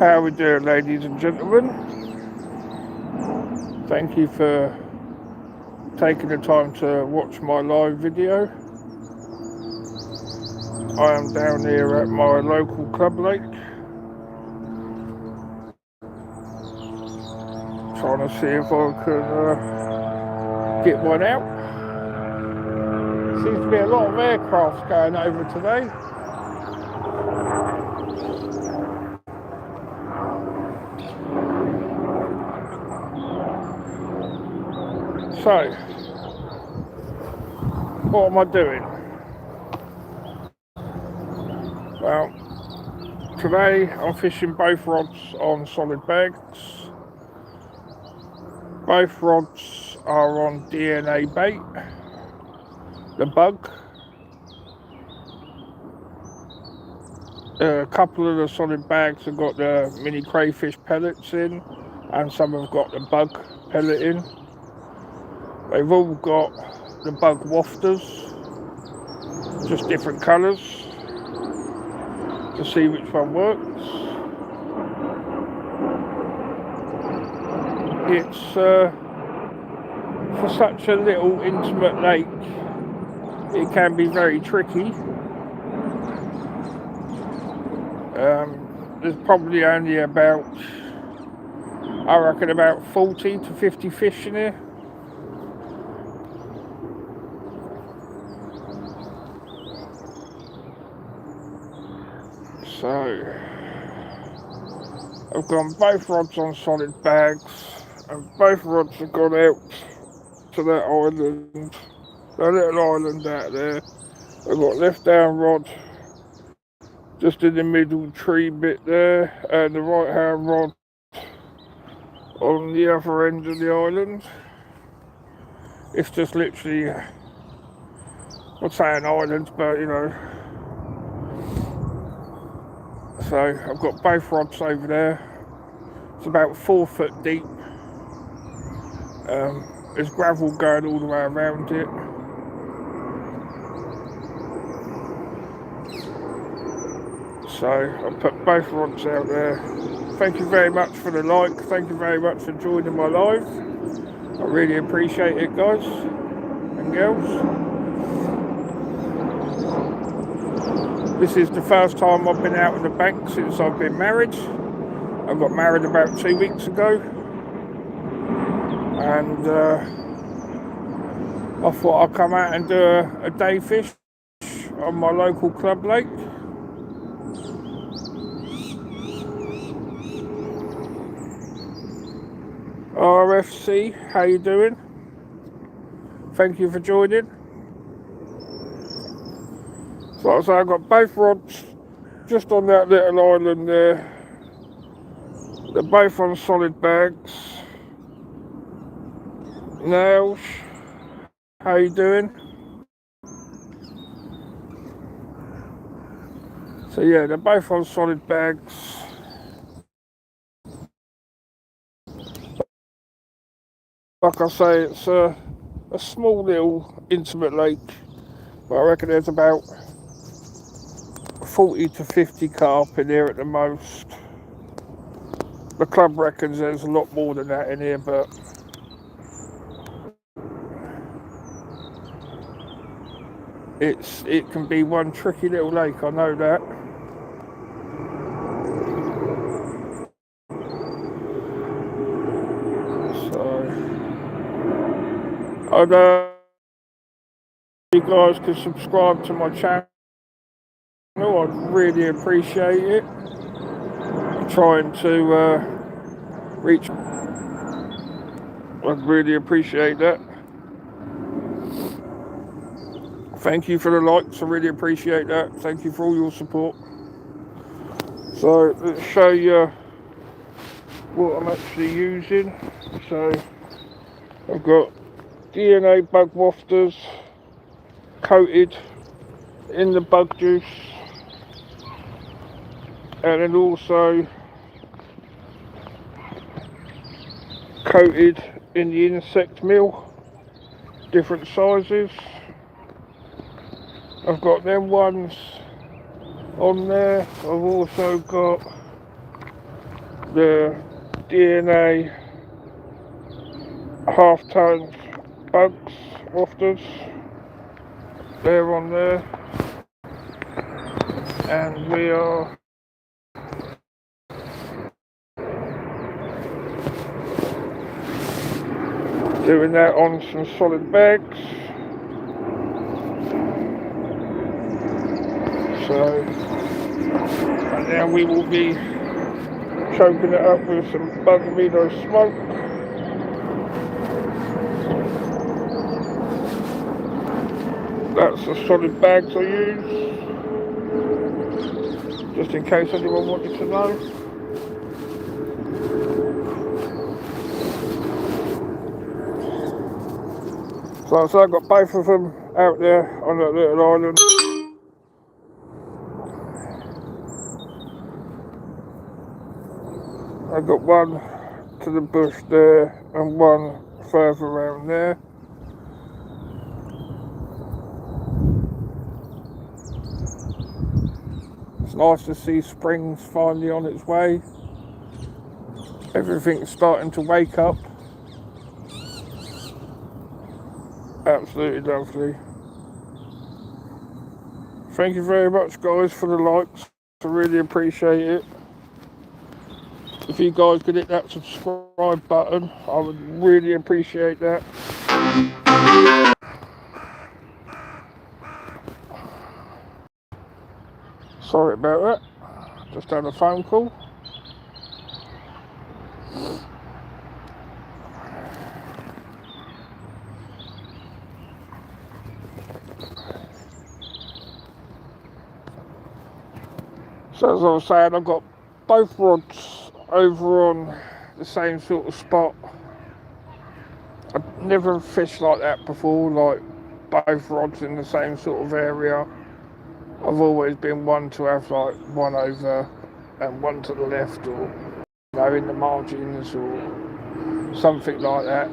How we doing, ladies and gentlemen? Thank you for taking the time to watch my live video. I am down here at my local club lake, trying to see if I can get one out. Seems to be a lot of aircrafts going over today. So, what am I doing? Well, today I'm fishing both rods on solid bags. Both rods are on DNA bait, the bug. A couple of the solid bags have got the mini crayfish pellets in, and some have got the bug pellet in. They've all got the bug wafters, just different colours, to see which one works. It's for such a little intimate lake, it can be very tricky. There's probably only about, I reckon, about 40 to 50 fish in here. So, I've gone both rods on solid bags, and both rods have gone out to that island, that little island out there. I've got left down rod just in the middle tree bit there, and the right hand rod on the other end of the island. It's just literally, I'd say an island, but you know. So I've got both rods over there. It's about 4 foot deep. There's gravel going all the way around it. So I put both rods out there. Thank you very much for the like. Thank you very much for joining my live. I really appreciate it, guys and girls. This is the first time I've been out on the bank since I've been married. I got married about 2 weeks ago, and I thought I'd come out and do a day fish on my local club lake. RFC, how you doing? Thank you for joining. So like I say, I've got both rods just on that little island there. They're both on solid bags. Nails, how you doing? So yeah, they're both on solid bags. Like I say, it's a small little intimate lake, but I reckon there's about 40 to 50 carp in here at the most. The club reckons there's a lot more than that in here, but it can be one tricky little lake, I know that. So I'd you guys could subscribe to my channel. I'd really appreciate it. I'm trying to reach. I'd really appreciate that. Thank you for the likes, I really appreciate that. Thank you for all your support. So let's show you what I'm actually using. So I've got DNA bug wafters coated in the bug juice, and then also coated in the insect meal, different sizes. I've got them ones on there. I've also got the DNA half-tone bugs, wafters. They're on there, and we are doing that on some solid bags. So, and now we will be choking it up with some Bug-O-Vino smoke. That's the solid bags I use, just in case anyone wanted to know. So I've got both of them out there on that little island. I've got one to the bush there and one further around there. It's nice to see spring's finally on its way. Everything's starting to wake up. Absolutely lovely. Thank you very much, guys, for the likes. I really appreciate it. If you guys could hit that subscribe button, I would really appreciate that. Sorry about that. Just had a phone call. So as I was saying, I've got both rods over on the same sort of spot. I've never fished like that before, like both rods in the same sort of area. I've always been one to have like one over and one to the left, or in the margins or something like that.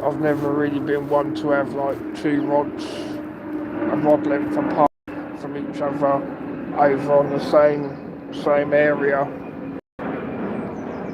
I've never really been one to have like two rods, a rod length apart from each other over on the same area.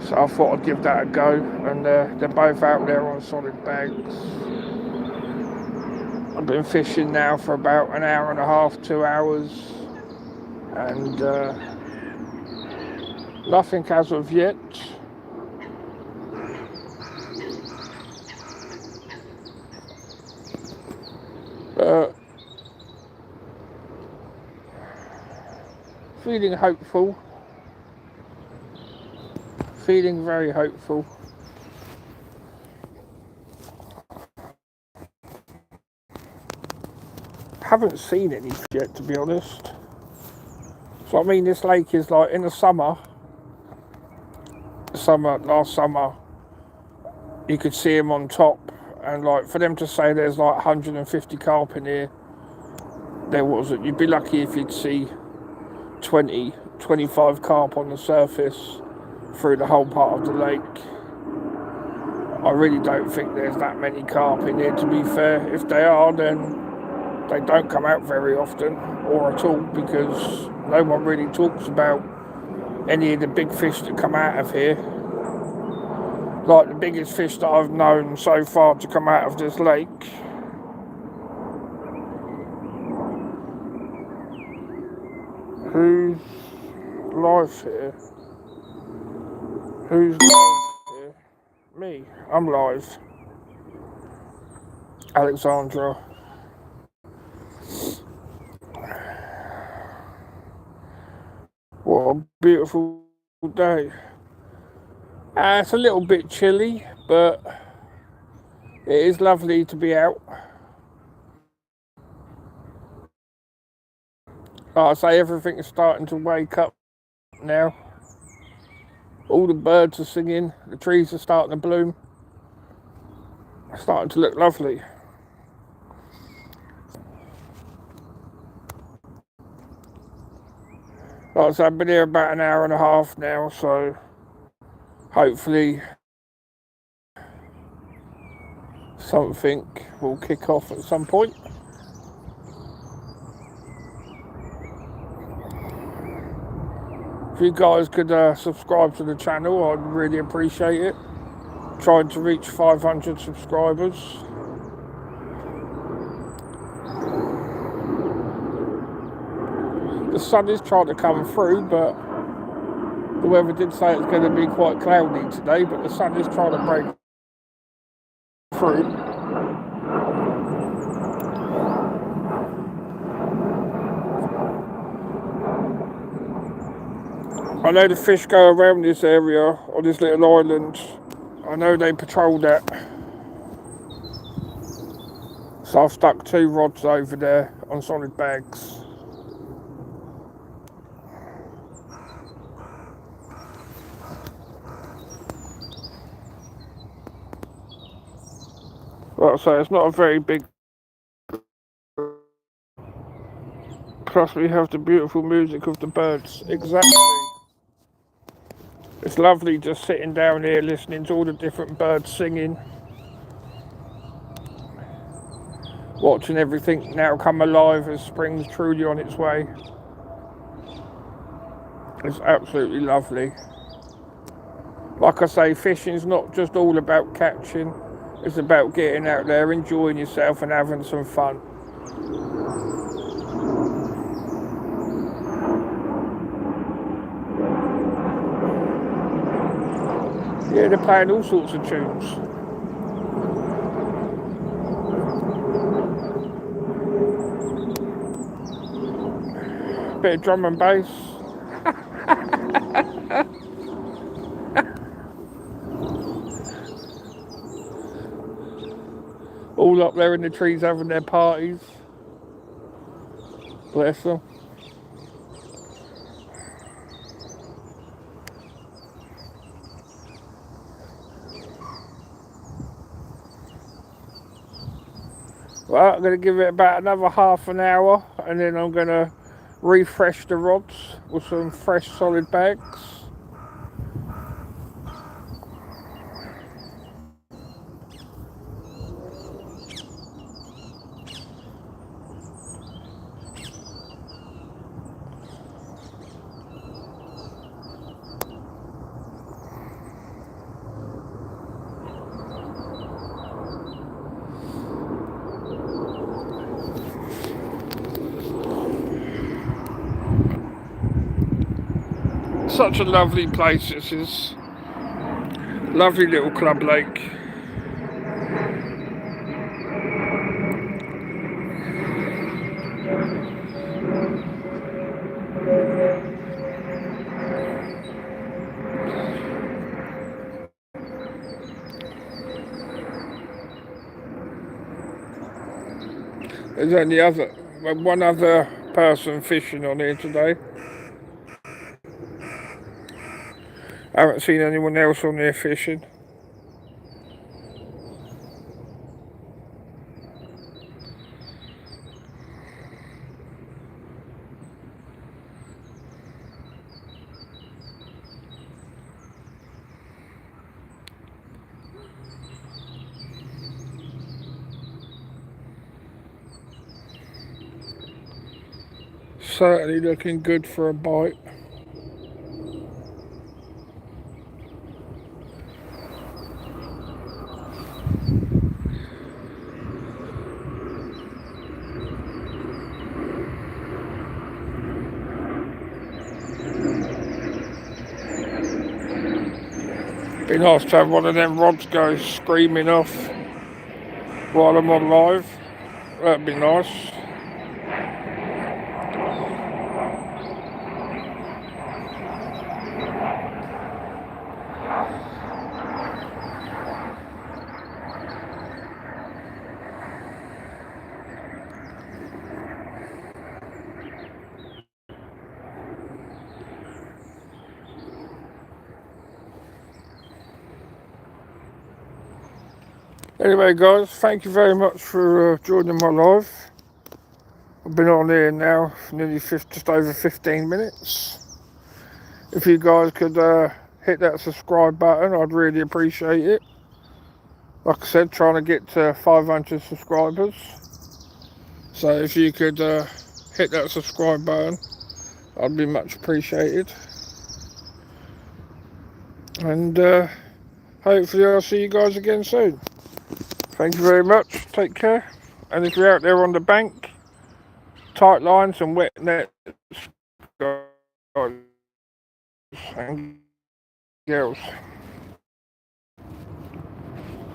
So I thought I'd give that a go, and they're both out there on solid bags. I've been fishing now for about an hour and a half, 2 hours, and nothing as of yet. Feeling hopeful. Feeling very hopeful. Haven't seen any yet, to be honest. So I mean, this lake is like in the last summer, you could see them on top, and like for them to say there's like 150 carp in here, there wasn't. You'd be lucky if you'd see 20, 25 carp on the surface through the whole part of the lake. I really don't think there's that many carp in here, to be fair. If they are, then they don't come out very often, or at all, because no one really talks about any of the big fish that come out of here. Like the biggest fish that I've known so far to come out of this lake, who's live here? Who's live here? Me. I'm live. Alexandra. What a beautiful day. It's a little bit chilly, but it is lovely to be out. Like I say, everything is starting to wake up now. All the birds are singing, the trees are starting to bloom. It's starting to look lovely. Like I say, I've been here about an hour and a half now, so hopefully something will kick off at some point. If you guys could subscribe to the channel, I'd really appreciate it. Trying to reach 500 subscribers. The sun is trying to come through, but the weather did say it's going to be quite cloudy today, but the sun is trying to break through. I know the fish go around this area, on this little island. I know they patrol that. So I've stuck 2 rods over there on solid bags. Like I say, it's not a very big. Plus we have the beautiful music of the birds. Exactly. It's lovely just sitting down here listening to all the different birds singing. Watching everything now come alive as spring's truly on its way. It's absolutely lovely. Like I say, fishing's not just all about catching. It's about getting out there, enjoying yourself and having some fun. Yeah, they're playing all sorts of tunes. Bit of drum and bass. All up there in the trees having their parties. Bless them. Well, I'm going to give it about another half an hour and then I'm going to refresh the rods with some fresh solid bags. Such a lovely place this is. Lovely little club lake. There's only one other person fishing on here today. I haven't seen anyone else on there fishing. Certainly looking good for a bite. Be nice to have one of them rods go screaming off while I'm on live. That'd be nice. Anyway guys, thank you very much for joining my live. I've been on here now for nearly just over 15 minutes. If you guys could hit that subscribe button, I'd really appreciate it. Like I said, trying to get to 500 subscribers. So if you could hit that subscribe button, I'd be much appreciated. And hopefully I'll see you guys again soon. Thank you very much. Take care. And if you're out there on the bank, tight lines and wet nets, guys and girls.